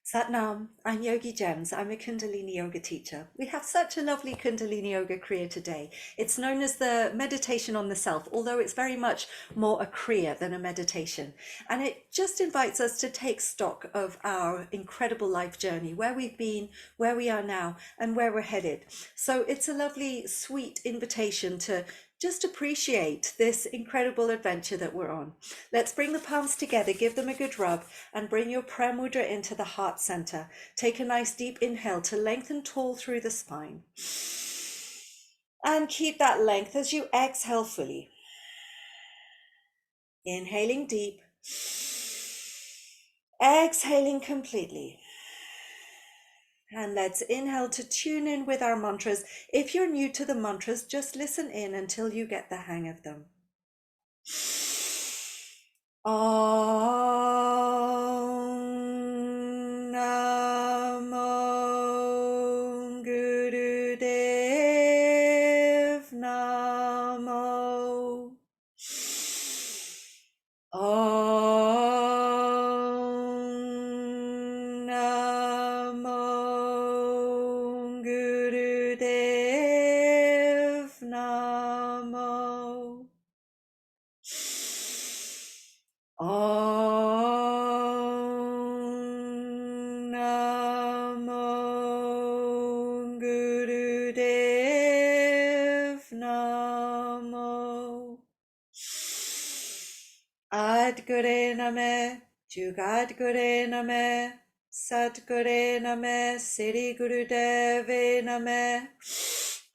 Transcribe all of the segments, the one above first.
Satnam, I'm Yogigems. I'm a Kundalini yoga teacher. We have such a lovely Kundalini yoga kriya today. It's known as the meditation on the self, although it's very much more a kriya than a meditation. And it just invites us to take stock of our incredible life journey, where we've been, where we are now, and where we're headed. So it's a lovely, sweet invitation to just appreciate this incredible adventure that we're on. Let's bring the palms together, give them a good rub, and bring your prayer mudra into the heart center. Take a nice deep inhale to lengthen tall through the spine. And keep that length as you exhale fully. Inhaling deep. Exhaling completely. And let's inhale to tune in with our mantras. If you're new to the mantras, just listen in until you get the hang of them. Om Namo Gurudev Namo. Om Namo Gurudev Namo. Om Namo Gurudev Namo. Adgure Name, Jugadgure Name, Satgure Name, Siri Gurudeve Name.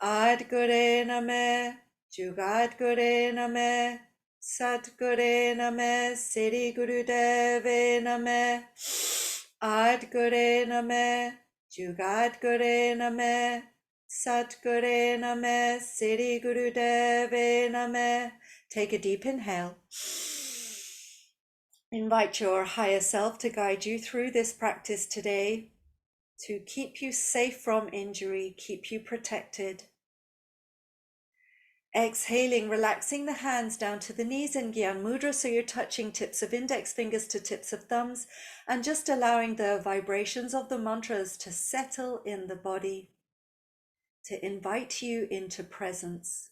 Adgure Name, Jugadgure Name, Satgure Name, Siri Gurudeve Name. Adgure Name, Jugadgure Name, Satgure Name, Siri Gurudeve Name. Take a deep inhale. Invite your higher self to guide you through this practice today, to keep you safe from injury, keep you protected. Exhaling, relaxing the hands down to the knees in Gyan Mudra, so you're touching tips of index fingers to tips of thumbs, and just allowing the vibrations of the mantras to settle in the body, to invite you into presence.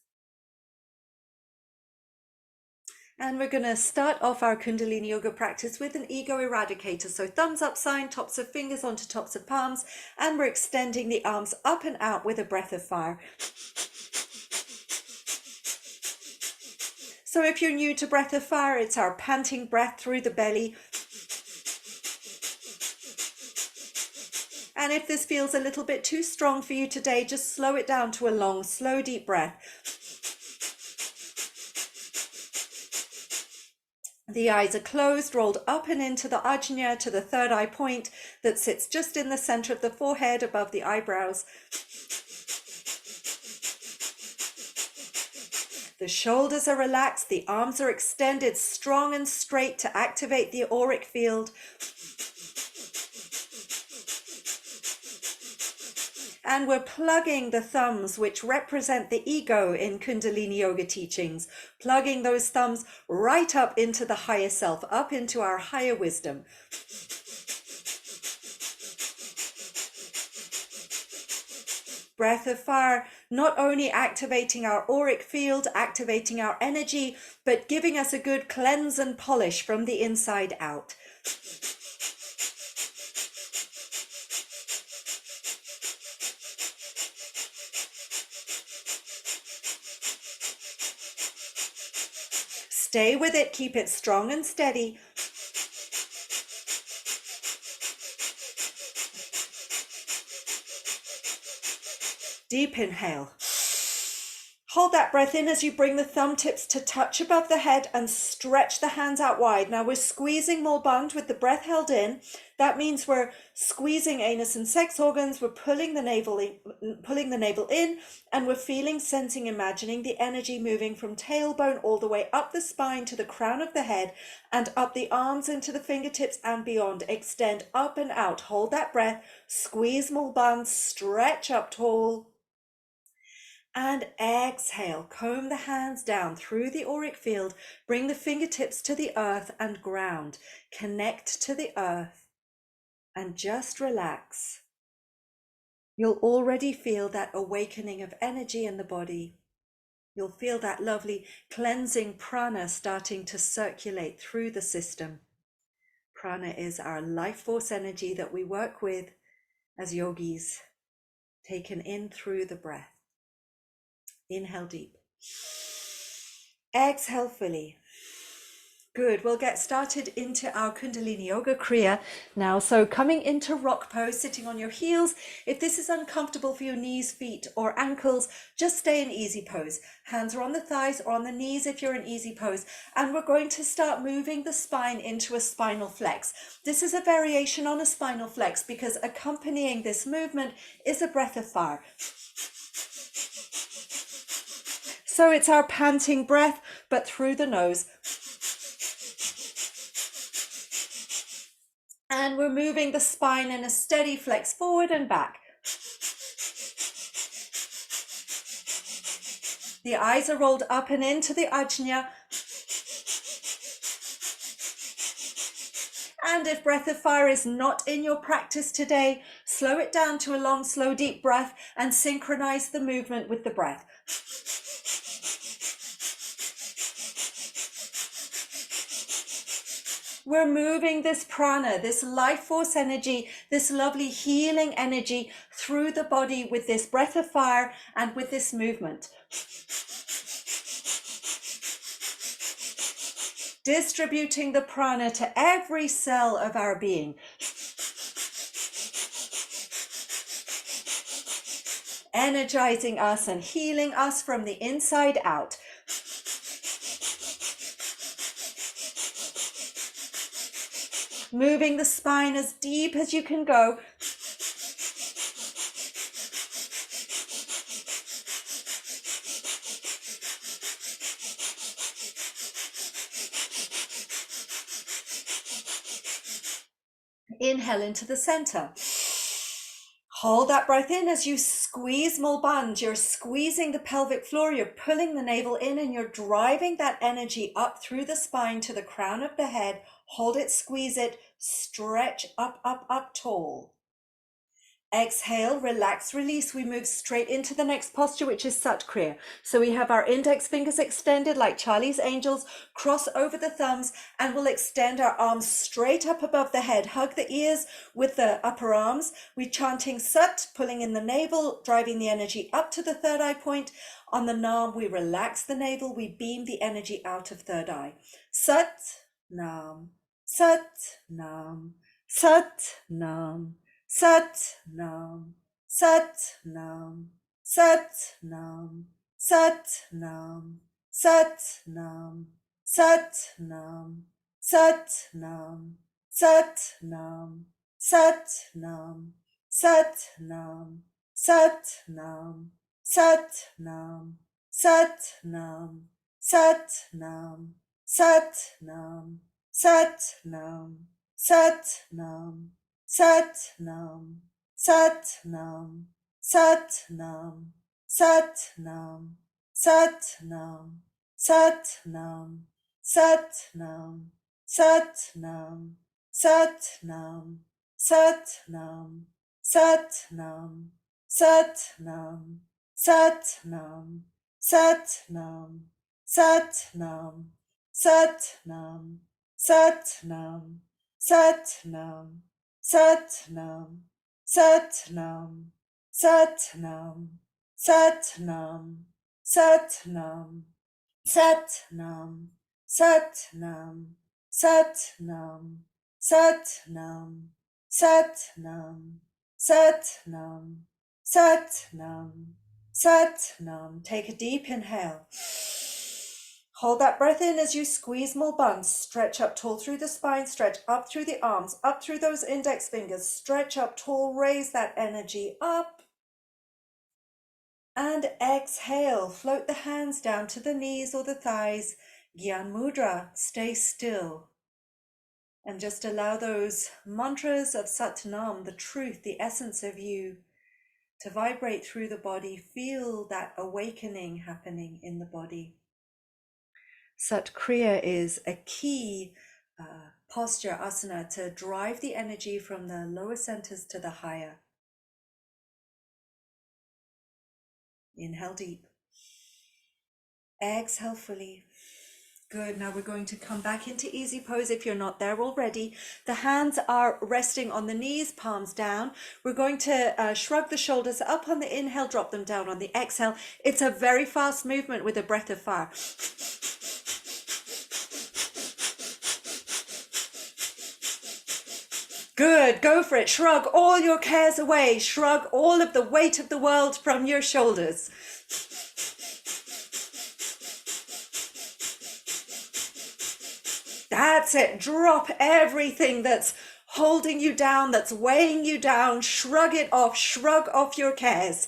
And we're going to start off our Kundalini yoga practice with an ego eradicator. So thumbs up sign, tops of fingers onto tops of palms, and we're extending the arms up and out with a breath of fire. So if you're new to breath of fire, it's our panting breath through the belly. And if this feels a little bit too strong for you today, just slow it down to a long, slow, deep breath. The eyes are closed, rolled up and into the ajna, to the third eye point that sits just in the center of the forehead above the eyebrows. The shoulders are relaxed, the arms are extended strong and straight to activate the auric field. And we're plugging the thumbs, which represent the ego in Kundalini yoga teachings, plugging those thumbs right up into the higher self, up into our higher wisdom. Breath of fire, not only activating our auric field, activating our energy, but giving us a good cleanse and polish from the inside out. Stay with it, keep it strong and steady. Deep inhale. Hold that breath in as you bring the thumb tips to touch above the head and stretch the hands out wide. Now we're squeezing Mulband with the breath held in. That means we're squeezing anus and sex organs. We're pulling the navel in, and we're feeling, sensing, imagining the energy moving from tailbone all the way up the spine to the crown of the head and up the arms into the fingertips and beyond. Extend up and out. Hold that breath. Squeeze Mulband. Stretch up tall. And exhale, comb the hands down through the auric field, bring the fingertips to the earth and ground, connect to the earth and just relax. You'll already feel that awakening of energy in the body. You'll feel that lovely cleansing prana starting to circulate through the system. Prana is our life force energy that we work with as yogis, taken in through the breath. Inhale deep. Exhale fully. Good. We'll get started into our Kundalini Yoga Kriya now. So coming into rock pose, sitting on your heels. If this is uncomfortable for your knees, feet, or ankles, just stay in easy pose. Hands are on the thighs or on the knees if you're in easy pose. And we're going to start moving the spine into a spinal flex. This is a variation on a spinal flex because accompanying this movement is a breath of fire. So it's our panting breath, but through the nose. And we're moving the spine in a steady flex forward and back. The eyes are rolled up and into the ajna. And if breath of fire is not in your practice today, slow it down to a long, slow, deep breath and synchronize the movement with the breath. We're moving this prana, this life force energy, this lovely healing energy through the body with this breath of fire and with this movement. Distributing the prana to every cell of our being. Energizing us and healing us from the inside out. Moving the spine as deep as you can go. Inhale into the center. Hold that breath in as you squeeze Mulbandh. You're squeezing the pelvic floor, you're pulling the navel in, and you're driving that energy up through the spine to the crown of the head. Hold it, squeeze it, stretch up, up, up tall. Exhale, relax, release. We move straight into the next posture, which is Sat Kriya. So we have our index fingers extended like Charlie's Angels, cross over the thumbs, and we'll extend our arms straight up above the head. Hug the ears with the upper arms. We're chanting Sat, pulling in the navel, driving the energy up to the third eye point. On the Nam, we relax the navel. We beam the energy out of third eye. Sat, Nam, Sat, Nam, Sat, Nam. Sat Nam, Sat Nam, Sat Nam, Sat Nam, Sat Nam, Sat Nam, Sat Nam, Sat Nam, Sat Nam, Sat Nam, Sat Nam, Sat Nam, Sat Nam, Sat Nam, Sat Nam, Sat Nam, Sat Nam. Sat Nam, Sat Nam, Sat Nam, Sat Nam, Sat Nam, Sat Nam, Sat Nam, Sat Nam, Sat Nam, Sat Nam, Sat Nam, Sat Nam, Sat Nam, Sat Nam, Sat Nam, Sat Nam, Sat Nam, Sat Nam. Sat Nam, Sat Nam, Sat Nam, Sat Nam, Sat Nam, Sat Nam, Sat Nam, Sat Nam, Sat Nam, Sat Nam, Sat Nam, Sat Nam, Sat Nam. Take a deep inhale. Hold that breath in as you squeeze Mulbandh. Stretch up tall through the spine, stretch up through the arms, up through those index fingers. Stretch up tall, raise that energy up. And exhale, float the hands down to the knees or the thighs. Gyan Mudra, stay still. And just allow those mantras of Sat Nam, the truth, the essence of you, to vibrate through the body. Feel that awakening happening in the body. Sat Kriya is a key posture, asana, to drive the energy from the lower centers to the higher. Inhale deep. Exhale fully. Good. Now we're going to come back into easy pose if you're not there already. The hands are resting on the knees, palms down. We're going to shrug the shoulders up on the inhale, drop them down on the exhale. It's a very fast movement with a breath of fire. Good. Go for it. Shrug all your cares away. Shrug all of the weight of the world from your shoulders. That's it. Drop everything that's holding you down, that's weighing you down. Shrug it off. Shrug off your cares.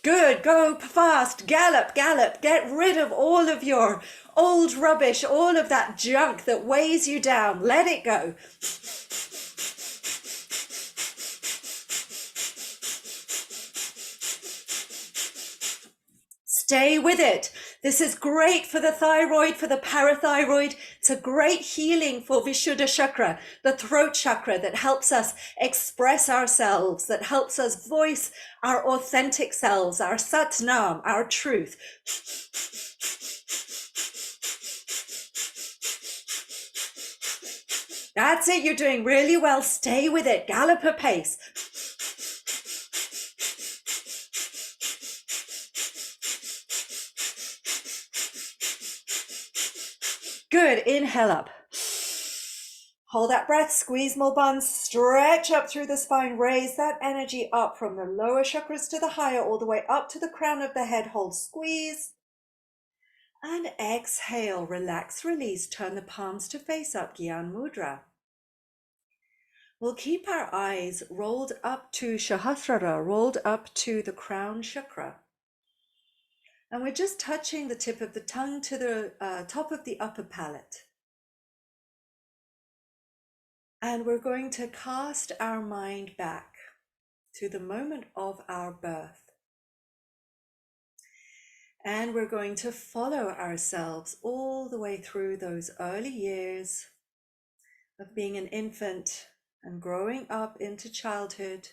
Good. Go fast. Gallop, gallop. Get rid of all of your old rubbish, all of that junk that weighs you down. Let it go. Stay with it. This is great for the thyroid, for the parathyroid. It's a great healing for Vishuddha chakra, the throat chakra that helps us express ourselves, that helps us voice our authentic selves, our Satnam, our truth. That's it. You're doing really well. Stay with it. Gallop a pace. Good. Inhale up. Hold that breath. Squeeze more buns. Stretch up through the spine. Raise that energy up from the lower chakras to the higher, all the way up to the crown of the head. Hold, squeeze. And exhale. Relax, release. Turn the palms to face up. Gyan Mudra. We'll keep our eyes rolled up to Sahasrara, rolled up to the crown chakra. And we're just touching the tip of the tongue to the top of the upper palate. And we're going to cast our mind back to the moment of our birth. And we're going to follow ourselves all the way through those early years of being an infant and growing up into childhood.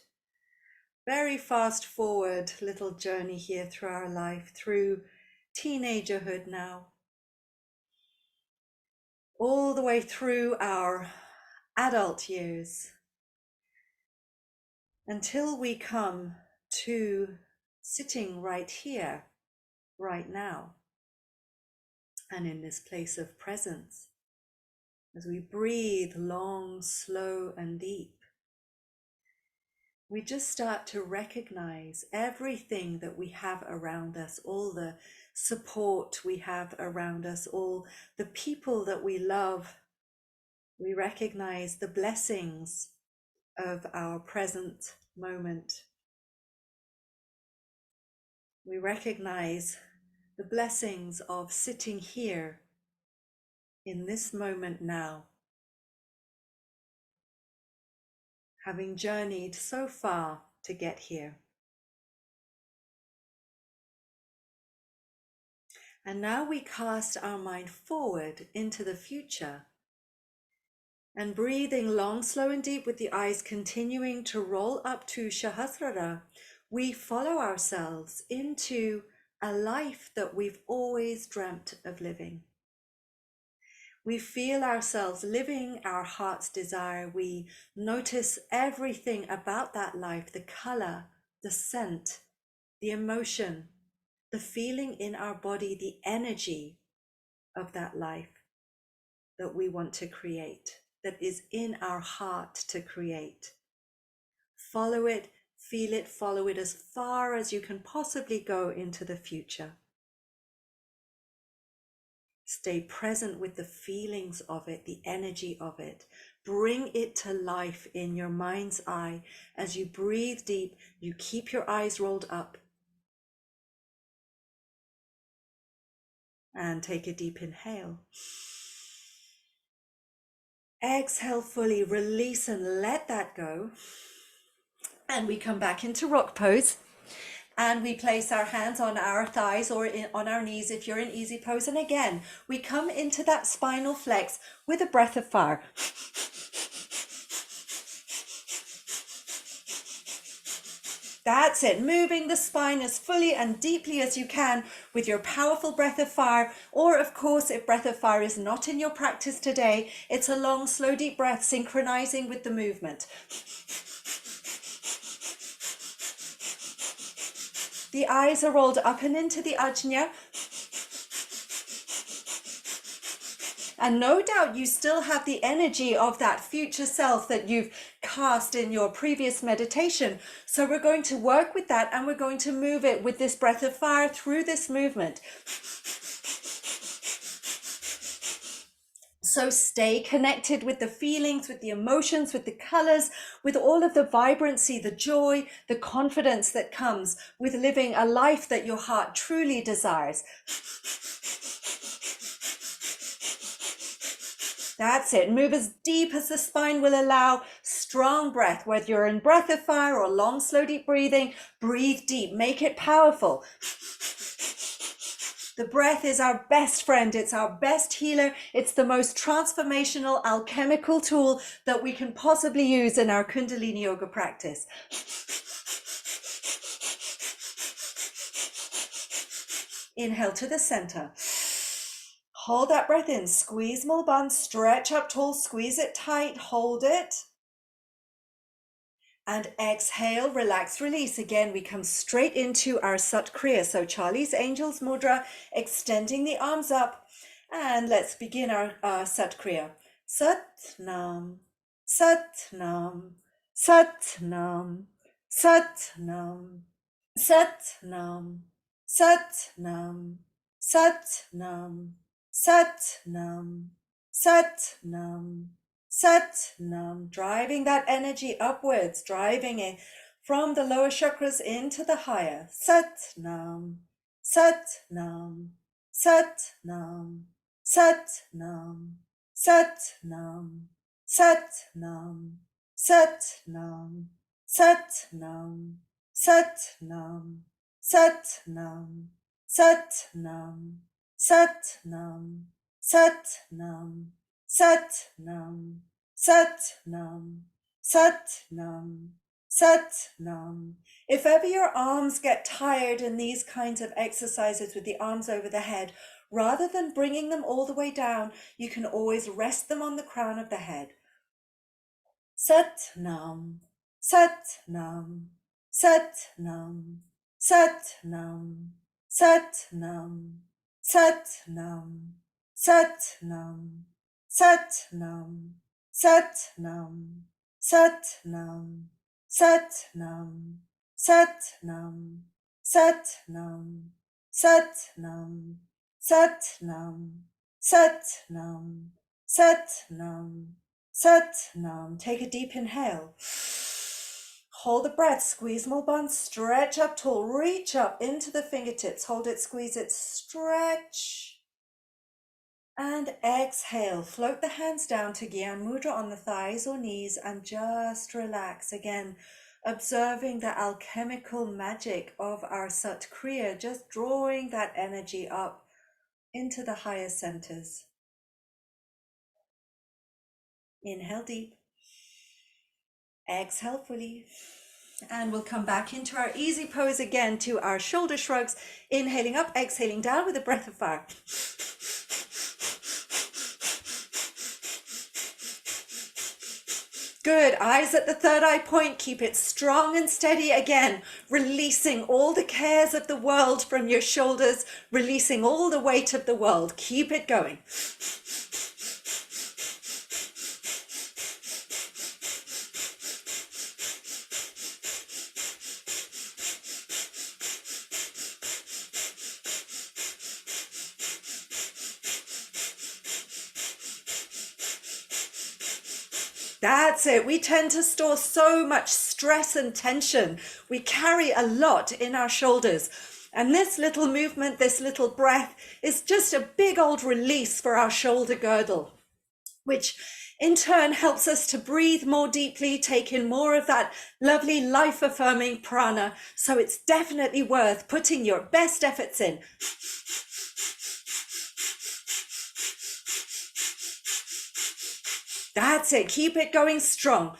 Very fast forward little journey here through our life, through teenagerhood now, all the way through our adult years, until we come to sitting right here, right now, and in this place of presence, as we breathe long, slow, and deep. We just start to recognize everything that we have around us, all the support we have around us, all the people that we love. We recognize the blessings of our present moment. We recognize the blessings of sitting here in this moment now, having journeyed so far to get here. And now we cast our mind forward into the future, and breathing long, slow, and deep with the eyes continuing to roll up to Sahasrara, we follow ourselves into a life that we've always dreamt of living. We feel ourselves living our heart's desire. We notice everything about that life, the color, the scent, the emotion, the feeling in our body, the energy of that life that we want to create, that is in our heart to create. Follow it, feel it, follow it as far as you can possibly go into the future. Stay present with the feelings of it, the energy of it. Bring it to life in your mind's eye. As you breathe deep, you keep your eyes rolled up. And take a deep inhale. Exhale fully, release and let that go. And we come back into rock pose. And we place our hands on our thighs or on our knees if you're in easy pose. And again, we come into that spinal flex with a breath of fire. That's it, moving the spine as fully and deeply as you can with your powerful breath of fire. Or of course, if breath of fire is not in your practice today, it's a long, slow, deep breath synchronizing with the movement. The eyes are rolled up and into the ajna. And no doubt you still have the energy of that future self that you've cast in your previous meditation. So we're going to work with that and we're going to move it with this breath of fire through this movement. So stay connected with the feelings, with the emotions, with the colors, with all of the vibrancy, the joy, the confidence that comes with living a life that your heart truly desires. That's it. Move as deep as the spine will allow. Strong breath, whether you're in breath of fire or long, slow, deep breathing, breathe deep. Make it powerful. The breath is our best friend. It's our best healer. It's the most transformational alchemical tool that we can possibly use in our Kundalini yoga practice. Inhale to the center. Hold that breath in, squeeze Mulban, stretch up tall, squeeze it tight, hold it. And exhale, relax, release. Again, we come straight into our Sat Kriya. So Charlie's Angels Mudra, extending the arms up. And let's begin our Sat Kriya. Sat Nam, Sat Nam, Sat Nam, Sat Nam, Sat Nam, Sat Nam, Sat Nam. Sat Nam, Sat Nam, Sat Nam, driving that energy upwards, driving it from the lower chakras into the higher. Sat Nam, Sat Nam, Sat Nam, Sat Nam, Sat Nam, Sat Nam, Sat Nam, Sat Nam, Sat Nam, Sat Nam, Sat Nam. Sat Nam, Sat Nam, Sat Nam, Sat Nam, Sat Nam, Sat Nam. If ever your arms get tired in these kinds of exercises with the arms over the head, rather than bringing them all the way down, you can always rest them on the crown of the head. Sat Nam, Sat Nam, Sat Nam, Sat Nam, Sat Nam. Sat Nam, Sat Nam, Sat Nam, Sat Nam, Sat Nam, Sat Nam, Sat Nam, Sat Nam, Sat Nam, Sat Nam, Sat Nam, Sat Nam, Sat Nam. Take a deep inhale. Hold the breath, squeeze Mulban, stretch up tall, reach up into the fingertips, hold it, squeeze it, stretch. And exhale, float the hands down to Gyan Mudra on the thighs or knees and just relax. Again, observing the alchemical magic of our Sat Kriya, just drawing that energy up into the higher centers. Inhale deep. Exhale fully. And we'll come back into our easy pose again to our shoulder shrugs. Inhaling up, exhaling down with a breath of fire. Good. Eyes at the third eye point. Keep it strong and steady again. Releasing all the cares of the world from your shoulders. Releasing all the weight of the world. Keep it going. That's it. We tend to store so much stress and tension. We carry a lot in our shoulders. And this little movement, this little breath is just a big old release for our shoulder girdle, which in turn helps us to breathe more deeply, take in more of that lovely life-affirming prana. So it's definitely worth putting your best efforts in. That's it. Keep it going strong.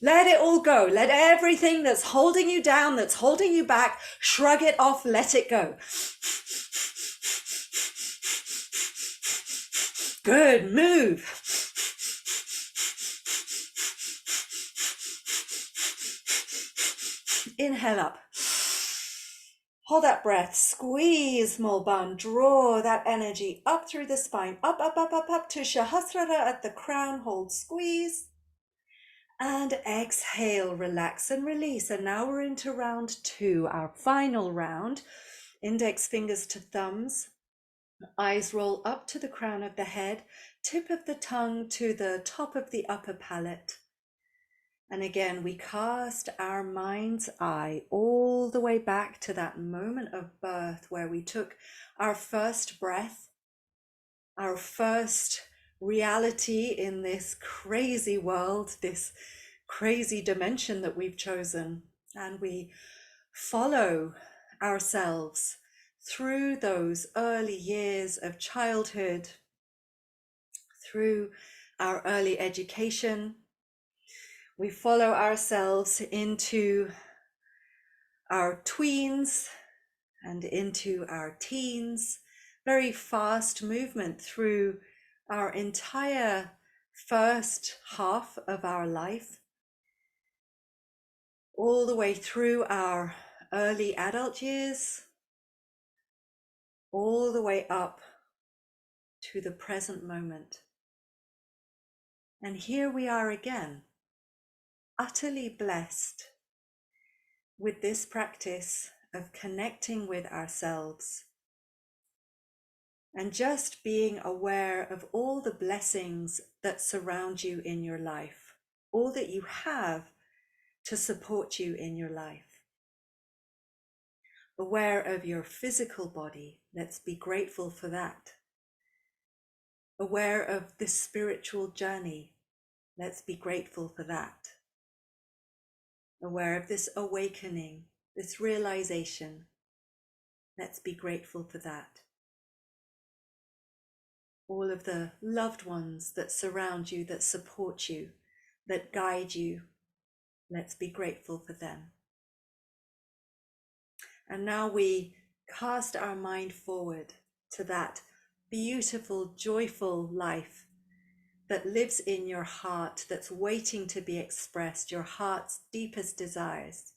Let it all go. Let everything that's holding you down, that's holding you back, shrug it off, let it go. Good, move. Inhale up. Hold that breath. Squeeze, small bun. Draw that energy up through the spine. Up, up, up, up, up to Sahasrara at the crown. Hold, squeeze. And exhale, relax and release. And now we're into round 2, our final round. Index fingers to thumbs. Eyes roll up to the crown of the head. Tip of the tongue to the top of the upper palate. And again, we cast our mind's eye all the way back to that moment of birth where we took our first breath, our first reality in this crazy world, this crazy dimension that we've chosen. And we follow ourselves through those early years of childhood, through our early education. We follow ourselves into our tweens and into our teens. Very fast movement through our entire first half of our life, all the way through our early adult years, all the way up to the present moment. And here we are again, utterly blessed with this practice of connecting with ourselves and just being aware of all the blessings that surround you in your life, all that you have to support you in your life. Aware of your physical body, let's be grateful for that. Aware of the spiritual journey, let's be grateful for that. Aware of this awakening, this realization, let's be grateful for that. All of the loved ones that surround you, that support you, that guide you, let's be grateful for them. And now we cast our mind forward to that beautiful, joyful life that lives in your heart, that's waiting to be expressed, your heart's deepest desires.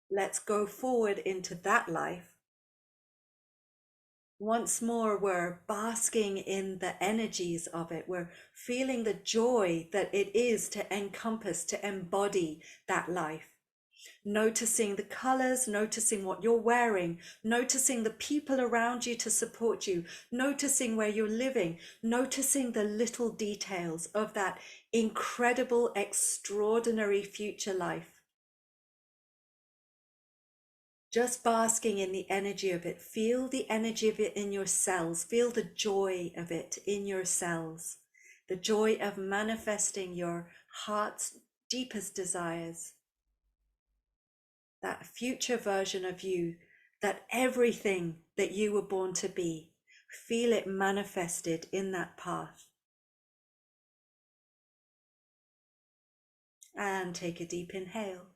Let's go forward into that life. Once more, we're basking in the energies of it. We're feeling the joy that it is to encompass, to embody that life. Noticing the colors, noticing what you're wearing, noticing the people around you to support you, noticing where you're living, noticing the little details of that incredible, extraordinary future life. Just basking in the energy of it. Feel the energy of it in your cells. Feel the joy of it in your cells. The joy of manifesting your heart's deepest desires. That future version of you, that everything that you were born to be, feel it manifested in that path. And take a deep inhale.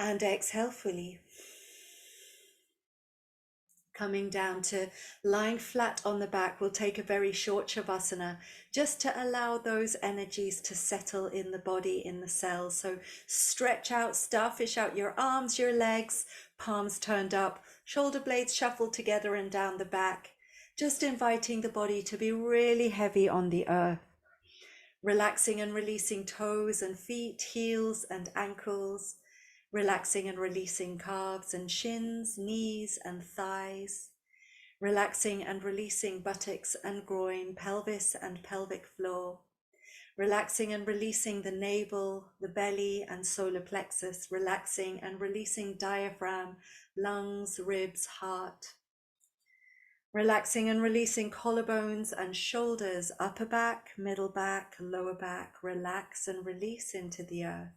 And exhale fully. Coming down to lying flat on the back, we'll take a very short Shavasana just to allow those energies to settle in the body, in the cells. So stretch out, starfish out your arms, your legs, palms turned up, shoulder blades shuffled together and down the back, just inviting the body to be really heavy on the earth. Relaxing and releasing toes and feet, heels and ankles. Relaxing and releasing calves and shins, knees and thighs. Relaxing and releasing buttocks and groin, pelvis and pelvic floor. Relaxing and releasing the navel, the belly and solar plexus. Relaxing and releasing diaphragm, lungs, ribs, heart. Relaxing and releasing collarbones and shoulders, upper back, middle back, lower back. Relax and release into the earth.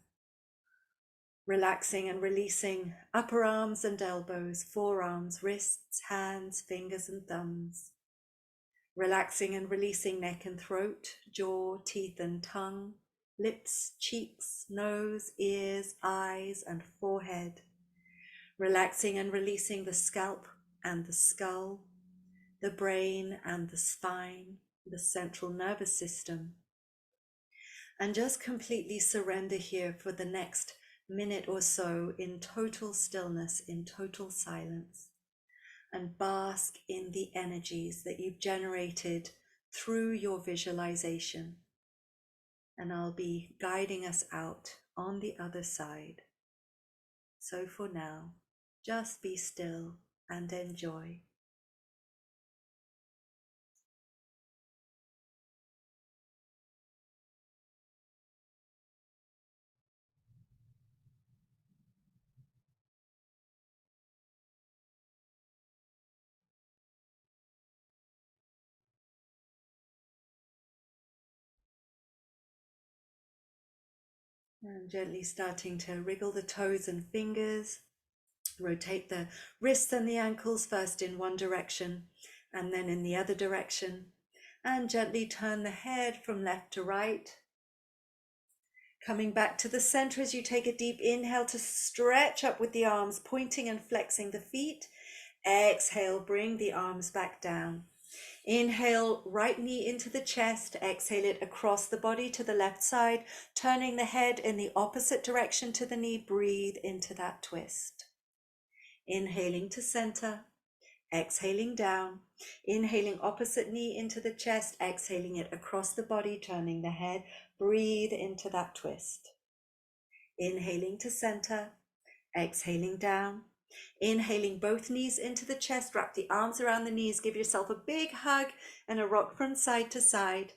Relaxing and releasing upper arms and elbows, forearms, wrists, hands, fingers and thumbs. Relaxing and releasing neck and throat, jaw, teeth and tongue, lips, cheeks, nose, ears, eyes and forehead. Relaxing and releasing the scalp and the skull, the brain and the spine, the central nervous system. And just completely surrender here for the next minute or so in total stillness, in total silence, and bask in the energies that you've generated through your visualization. And I'll be guiding us out on the other side. So for now, just be still and enjoy. And gently starting to wriggle the toes and fingers. Rotate the wrists and the ankles first in one direction and then in the other direction. And gently turn the head from left to right. Coming back to the center as you take a deep inhale to stretch up with the arms, pointing and flexing the feet. Exhale, bring the arms back down. Inhale, right knee into the chest. Exhale it across the body to the left side, turning the head in the opposite direction to the knee. Breathe into that twist. Inhaling to center, exhaling down, inhaling opposite knee into the chest, exhaling it across the body, turning the head. Breathe into that twist. Inhaling to center, exhaling down, inhaling both knees into the chest, wrap the arms around the knees, give yourself a big hug and a rock from side to side.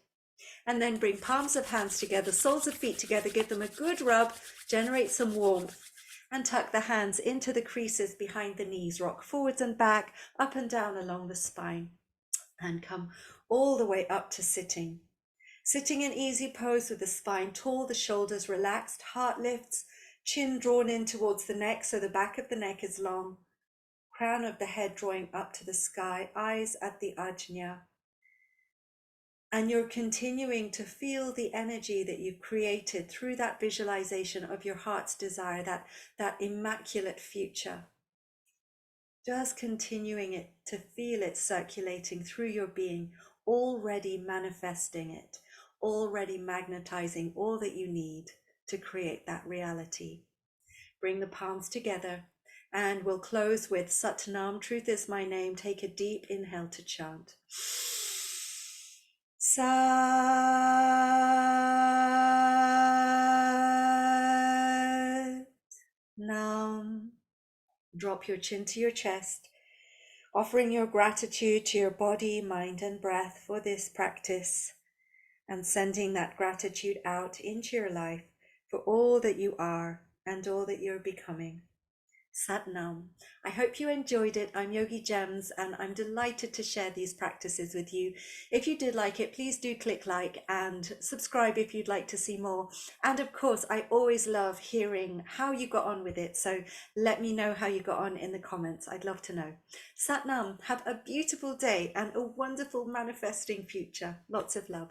And then bring palms of hands together, soles of feet together, give them a good rub, generate some warmth. And tuck the hands into the creases behind the knees. Rock forwards and back, up and down along the spine. And come all the way up to sitting. Sitting in easy pose with the spine tall, the shoulders relaxed, heart lifts, chin drawn in towards the neck so the back of the neck is long. Crown of the head drawing up to the sky, eyes at the ajna. And you're continuing to feel the energy that you've created through that visualization of your heart's desire, that immaculate future. Just continuing it to feel it circulating through your being, already manifesting it, already magnetizing all that you need to create that reality. Bring the palms together and we'll close with Sat Nam, truth is my name. Take a deep inhale to chant. Sat Nam. Drop your chin to your chest, offering your gratitude to your body, mind, and breath for this practice, and sending that gratitude out into your life for all that you are and all that you're becoming. Sat Nam. I hope you enjoyed it. I'm Yogigems and I'm delighted to share these practices with you. If you did like it, please do click like and subscribe if you'd like to see more. And of course, I always love hearing how you got on with it. So let me know how you got on in the comments. I'd love to know. Sat Nam. Have a beautiful day and a wonderful manifesting future. Lots of love.